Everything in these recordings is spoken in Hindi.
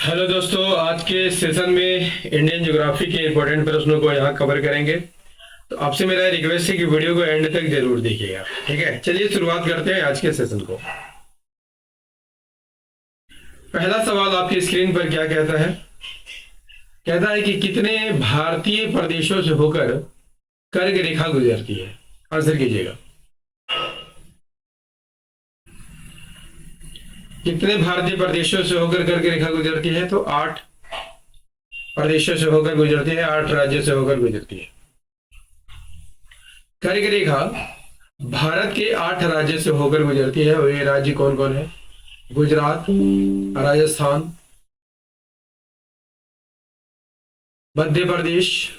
हेलो दोस्तों, आज के सेशन में इंडियन ज्योग्राफी के इंपॉर्टेंट प्रश्नों को यहाँ कवर करेंगे। तो आपसे मेरा रिक्वेस्ट है कि वीडियो को एंड तक जरूर देखिएगा। ठीक है, चलिए शुरुआत करते हैं आज के सेशन को। पहला सवाल आपकी स्क्रीन पर क्या कहता है? कहता है कि कितने भारतीय प्रदेशों से होकर कर्क रेखा गुजरती है? आंसर कीजिएगा। कितने भारतीय प्रदेशों से होकर कर्क रेखा गुजरती है? तो 8 प्रदेशों से होकर गुजरती है, 8 राज्यों से होकर गुजरती है। कर्क रेखा भारत के 8 राज्यों से होकर गुजरती है। और ये राज्य कौन कौन है? गुजरात, राजस्थान, मध्य प्रदेश,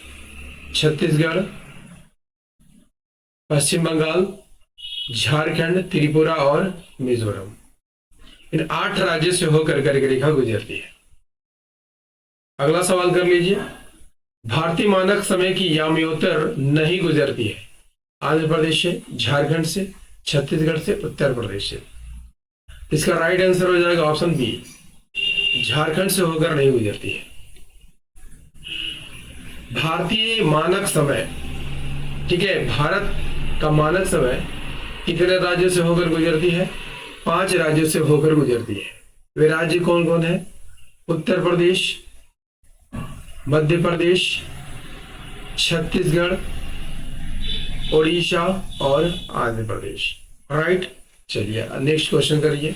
छत्तीसगढ़, पश्चिम बंगाल, झारखंड, त्रिपुरा और मिजोरम। इन 8 राज्यों से होकर कर्क रेखा गुजरती है। अगला सवाल कर लीजिए। भारतीय मानक समय की याम्योत्तर नहीं गुजरती है? आंध्र प्रदेश से, झारखंड से, छत्तीसगढ़ से, उत्तर प्रदेश से। इसका राइट आंसर हो जाएगा ऑप्शन बी, झारखंड से होकर नहीं गुजरती है। भारतीय मानक समय, ठीक है, भारत का मानक समय कितने राज्यों से होकर गुजरती है? 5 राज्यों से होकर गुजरती है। वे राज्य कौन कौन है? उत्तर प्रदेश, मध्य प्रदेश, छत्तीसगढ़, उड़ीसा और आंध्र प्रदेश। राइट, चलिए नेक्स्ट क्वेश्चन करिए।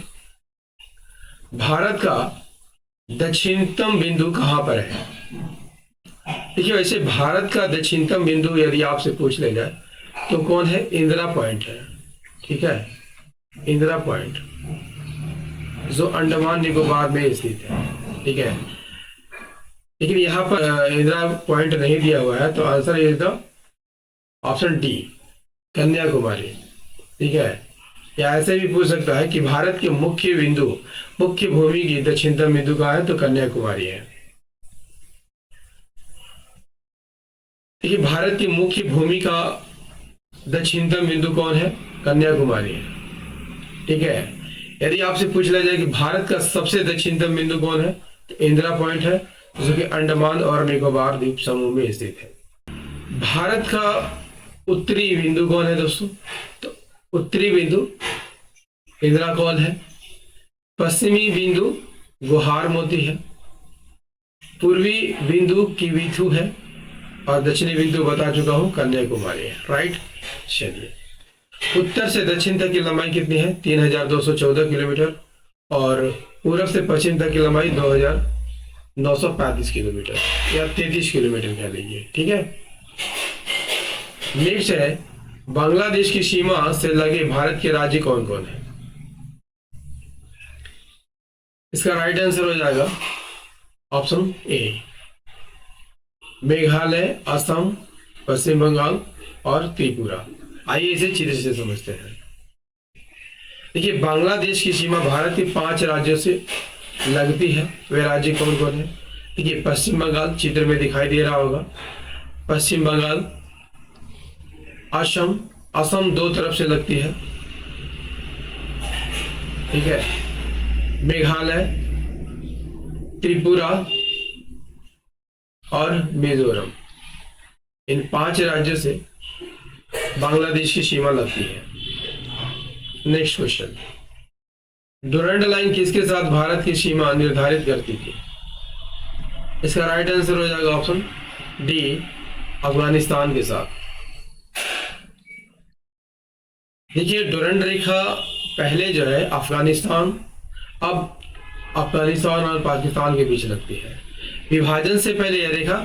भारत का दक्षिणतम बिंदु कहां पर है? देखिए, वैसे भारत का दक्षिणतम बिंदु यदि आपसे पूछ ले जाए तो कौन है? इंदिरा पॉइंट है। ठीक है, इंदिरा पॉइंट जो अंडमान निकोबार में स्थित है। ठीक है, लेकिन यहां पर इंदिरा पॉइंट नहीं दिया हुआ है, तो answer is the option D, Kanyakumari. ठीक है, या ऐसे भी पूछ सकता है कि भारत के मुख्य बिंदु, मुख्य भूमि की दक्षिणतम बिंदु कहां है? तो कन्याकुमारी है। देखिए, भारत की मुख्य भूमि का दक्षिणतम बिंदु कौन है? कन्याकुमारी है। ठीक है, यदि आपसे पूछ लिया जाए कि भारत का सबसे दक्षिणतम बिंदु कौन है, तो इंदिरा पॉइंट है, जो कि अंडमान और निकोबार द्वीप समूह में स्थित है। भारत का उत्तरी बिंदु कौन है दोस्तों? तो उत्तरी बिंदु इंदिरा कौल है। पश्चिमी बिंदु गुहार मोती है। पूर्वी बिंदु किवीथू है और दक्षिणी बिंदु बता चुका हूं, कन्याकुमारी है। राइट, चलिए, उत्तर से दक्षिण तक की लंबाई कितनी है? 3214 किलोमीटर और पूरब से पश्चिम तक की लंबाई 2935 किलोमीटर या 33 किलोमीटर कह लीजिए। ठीक है, नेक्स्ट है, बांग्लादेश की सीमा से लगे भारत के राज्य कौन कौन है? इसका राइट आंसर हो जाएगा ऑप्शन ए, मेघालय, असम, पश्चिम बंगाल और त्रिपुरा। आइए इसे चित्र से समझते हैं। देखिए, बांग्लादेश की सीमा भारत के 5 राज्यों से लगती है। वे राज्य कौन कौन है? देखिए, पश्चिम बंगाल चित्र में दिखाई दे रहा होगा। पश्चिम बंगाल, असम, असम 2 तरफ से लगती है। ठीक है, मेघालय, त्रिपुरा और मिजोरम। इन 5 राज्यों से बांग्लादेश की सीमा लगती है। नेक्स्ट क्वेश्चन, डुरंड लाइन किसके साथ भारत की सीमा निर्धारित करती थी? इसका राइट आंसर हो जाएगा ऑप्शन डी, अफगानिस्तान के साथ। देखिए, डुरंड रेखा पहले जो है अफगानिस्तान, अब अफगानिस्तान और पाकिस्तान के बीच लगती है। विभाजन से पहले यह रेखा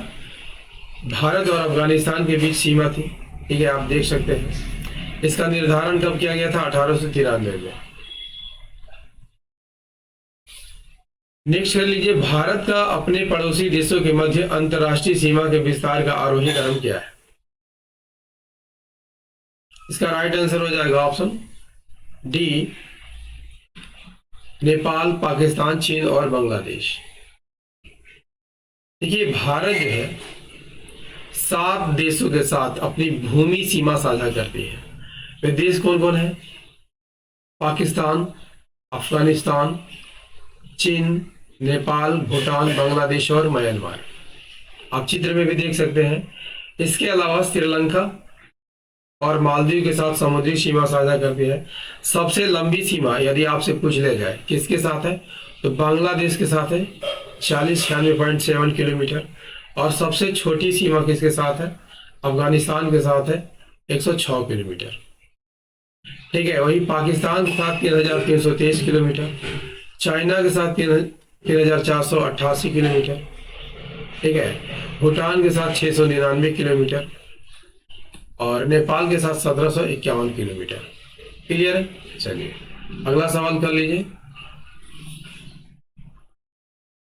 भारत और अफगानिस्तान के बीच सीमा थी। ठीक है, आप देख सकते हैं। इसका निर्धारण कब किया गया था? 1893 में। नेक्स्ट कर लीजिए, भारत का अपने पड़ोसी देशों के मध्य अंतरराष्ट्रीय सीमा के विस्तार का आरोही क्रम क्या है? इसका राइट आंसर हो जाएगा ऑप्शन डी, नेपाल, पाकिस्तान, चीन और बांग्लादेश। देखिए, भारत जो है 7 देशों के साथ अपनी भूमि सीमा साझा करती है। वे देश कौन कौन है? पाकिस्तान, अफगानिस्तान, चीन, नेपाल, भूटान, बांग्लादेश और म्यांमार। आप चित्र में भी देख सकते हैं। इसके अलावा श्रीलंका और मालदीव के साथ समुद्री सीमा साझा करती है। सबसे लंबी सीमा यदि आपसे पूछ लिया जाए किसके साथ है, तो बांग्लादेश के साथ है 40-96.7 किलोमीटर। और सबसे छोटी सीमा किसके साथ है, अफगानिस्तान के साथ है 106 किलोमीटर। ठीक है, वही पाकिस्तान के साथ 3323 किलोमीटर, चाइना के साथ 3488 किलोमीटर। ठीक है, भूटान के साथ 699 किलोमीटर और नेपाल के साथ 1751 किलोमीटर। क्लियर है? चलिए अगला सवाल कर लीजिए।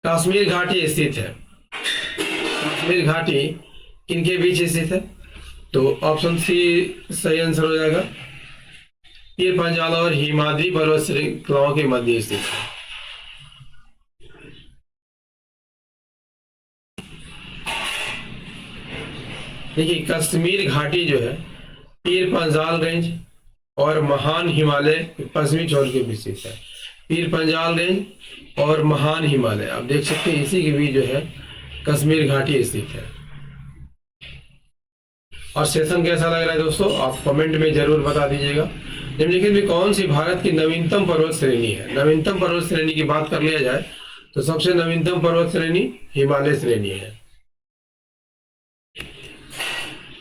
कश्मीर घाटी स्थित है। कश्मीर घाटी किनके बीच स्थित है, तो ऑप्शन सी सही आंसर हो जाएगा। पीर पंजाल और हिमाद्री पर्वत श्रृंखलाओं के मध्य स्थित है। देखिए कश्मीर घाटी जो है पीर पंजाल रेंज और महान हिमालय पश्चिमी छोर के बीच स्थित है। पीर पंजाल रेंज और महान हिमालय आप देख सकते हैं, इसी के बीच जो है कश्मीर घाटी स्थित है। और सेशन कैसा लग रहा है दोस्तों, आप कमेंट में जरूर बता दीजिएगा। निम्नलिखित में कौन सी भारत की नवीनतम पर्वत श्रेणी है। नवीनतम पर्वत श्रेणी की बात कर लिया जाए तो सबसे नवीनतम पर्वत श्रेणी हिमालय श्रेणी है।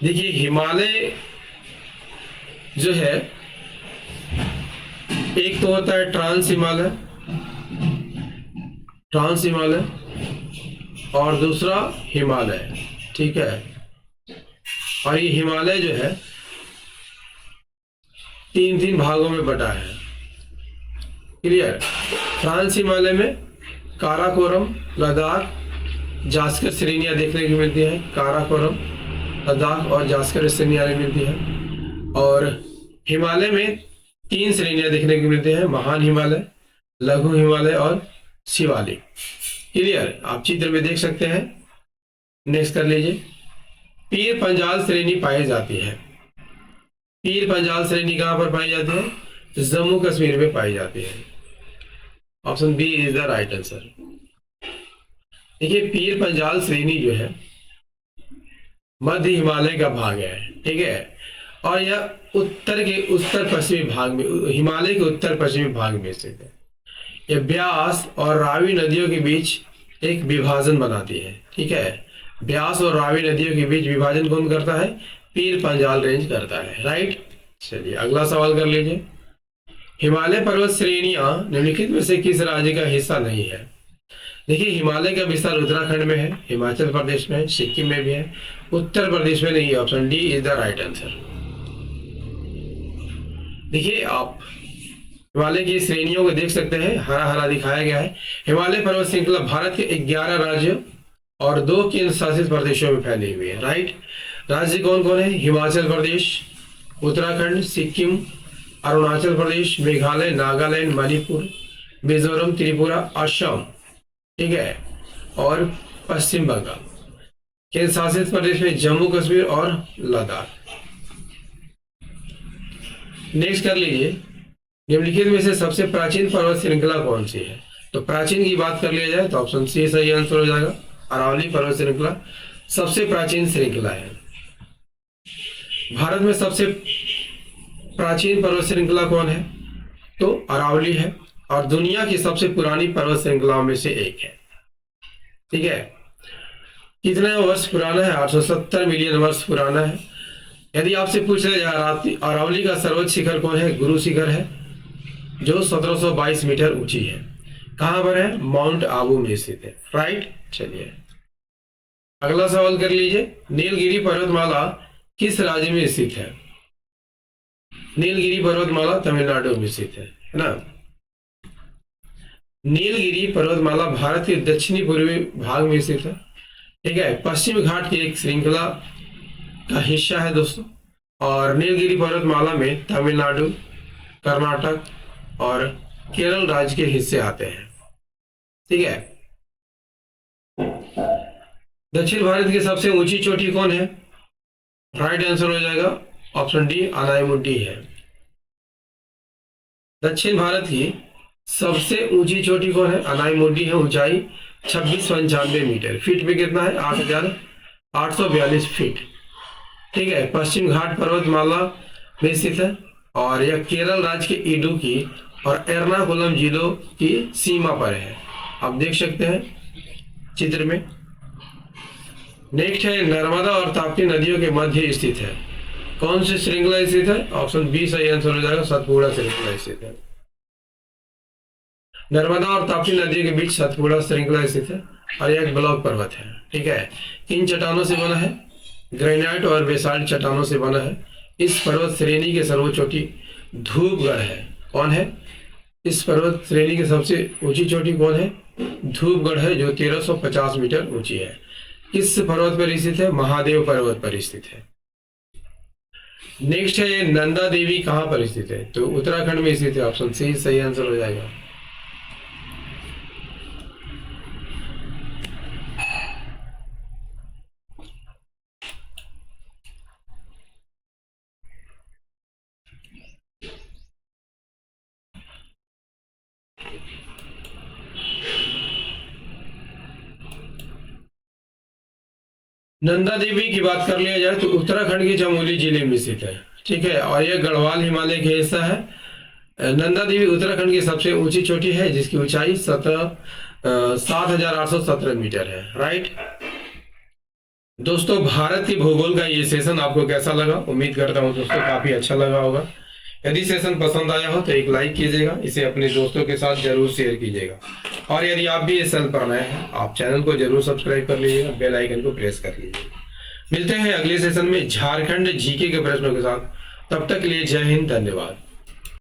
देखिए हिमालय जो है एक तो होता है ट्रांस हिमालय और दूसरा हिमालय। ठीक है, और ये हिमालय जो है तीन भागों में बटा है। क्लियर? ट्रांस हिमालय में काराकोरम, लद्दाख, जास्कर श्रेणियां देखने को मिलती है। काराकोरम, लद्दाख और जास्कर श्रेणियां मिलती है। और हिमालय में 3 श्रेणियां देखने को मिलती है, महान हिमालय, लघु हिमालय और शिवालिक। क्लियर? आप चित्र में देख सकते हैं। नेक्स्ट कर लीजिए। पीर पंजाल श्रेणी पाई जाती है। पीर पंजाल श्रेणी कहां पर पाई जाती है, जम्मू कश्मीर में पाई जाती है। Option B is the right answer. देखिए पीर पंजाल श्रेणी जो है मध्य हिमालय का भाग है। ठीक है, और यह उत्तर पश्चिमी भाग में, हिमालय के उत्तर पश्चिमी भाग में स्थित है। यह ब्यास और रावी नदियों के बीच एक विभाजन बनाती है। ठीक है, ब्यास और रावी नदियों के बीच विभाजन कौन करता है, पीर पंजाल रेंज करता है। राइट? चलिए अगला सवाल कर लीजिए। हिमालय पर्वत श्रेणियां निम्नलिखित में से किस राज्य का हिस्सा नहीं है। देखिए हिमालय का विस्तार उत्तराखंड में है, हिमाचल प्रदेश में है, सिक्किम में भी है, उत्तर प्रदेश में नहीं है। Option D is the right answer. देखिए आप हिमालय की श्रेणियों को देख सकते हैं, हरा हरा दिखाया गया है। हिमालय पर्वत श्रृंखला भारत के 11 राज्यों और 2 केंद्र शासित प्रदेशों में फैली हुई है। राइट? राज्य कौन कौन है, हिमाचल प्रदेश, उत्तराखंड, सिक्किम, अरुणाचल प्रदेश, मेघालय, नागालैंड, मणिपुर, मिजोरम, त्रिपुरा, असम। ठीक है, और पश्चिम बंगाल। केंद्र शासित प्रदेश में जम्मू कश्मीर और लद्दाख। नेक्स्ट कर लीजिए। निम्नलिखित में से सबसे प्राचीन पर्वत श्रृंखला कौन सी है। तो प्राचीन की बात कर लिया जाए तो ऑप्शन सी सही आंसर हो जाएगा। अरावली पर्वत श्रृंखला सबसे प्राचीन श्रृंखला है। भारत में सबसे प्राचीन पर्वत श्रृंखला कौन है, तो अरावली है, और दुनिया की सबसे पुरानी पर्वत श्रृंखलाओं में से एक है। ठीक है, कितने वर्ष पुराना है, 870 मिलियन वर्ष पुराना है। यदि आपसे पूछ लिया जाए अरावली का सर्वोच्च शिखर कौन है, गुरु शिखर है, जो 1722 मीटर ऊंची है। कहां पर है, माउंट आबू में स्थित है। राइट? चलिए अगला सवाल कर लीजिए। नीलगिरी पर्वतमाला किस राज्य में स्थित है। नीलगिरी पर्वतमाला तमिलनाडु में स्थित है ना। नीलगिरी पर्वतमाला भारत के दक्षिणी पूर्वी भाग में स्थित है। ठीक है, पश्चिम घाट की एक श्रृंखला का हिस्सा है दोस्तों। और नीलगिरी पर्वतमाला में तमिलनाडु, कर्नाटक और केरल राज्य के हिस्से आते हैं। ठीक है, दक्षिण भारत की सबसे ऊंची चोटी कौन है। राइट आंसर हो जाएगा ऑप्शन डी, अनायमुड्डी है। दक्षिण भारत की सबसे ऊंची चोटी कौन है? अनाईमुडी है, ऊंचाई 2695 मीटर, फीट में कितना है? 8842 फीट। ठीक है, पश्चिम घाट पर्वतमाला में स्थित है और यह केरल राज्य के इडुक्की और एर्नाकुलम जिलों की सीमा पर है, आप देख सकते हैं चित्र में। नेक्स्ट है, नर्मदा और ताप्ती नदियों के मध्य स्थित है। कौन सी श्रृंखला स्थित है? ऑप्शन बी सही आंसर हो जाएगा, सतपुड़ा श्रृंखला स्थित है। नर्मदा और ताप्ती नदियों के बीच सतपुड़ा श्रृंखला स्थित है और यह एक ब्लॉक पर्वत है। ठीक है, किन चट्टानों से बना है? ग्रेनाइट और बेसाल्ट चट्टानों से बना है। इस पर्वत श्रेणी के सर्वोच्च चोटी धूपगढ़ है। कौन है? इस पर्वत श्रेणी की सबसे ऊंची चोटी कौन है? धूपगढ़ है, जो 1350 मीटर ऊंची है। किस पर्वत पर स्थित है? महादेव पर्वत पर स्थित है। नेक्स्ट है, ये नंदा देवी कहां पर स्थित है? तो उत्तराखंड में स्थित है, ऑप्शन सी सही आंसर हो जाएगा। नंदा देवी की बात कर लिया जाए तो उत्तराखंड के चमोली जिले में स्थित है। ठीक है, और यह गढ़वाल हिमालय का हिस्सा है। नंदा देवी उत्तराखंड की सबसे ऊंची चोटी है, जिसकी ऊंचाई 7817 मीटर है। राइट दोस्तों, भारत के भूगोल का ये सेशन आपको कैसा लगा? उम्मीद करता हूँ दोस्तों काफी अच्छा लगा होगा। यदि सेशन पसंद आया हो तो एक लाइक कीजिएगा, इसे अपने दोस्तों के साथ जरूर शेयर कीजिएगा और यदि आप भी इस चैनल पर नए हैं, आप चैनल को जरूर सब्सक्राइब कर लीजिएगा, बेल आइकन को प्रेस कर लीजिएगा। मिलते हैं अगले सेशन में झारखंड जीके के प्रश्नों के साथ। तब तक के लिए जय हिंद, धन्यवाद।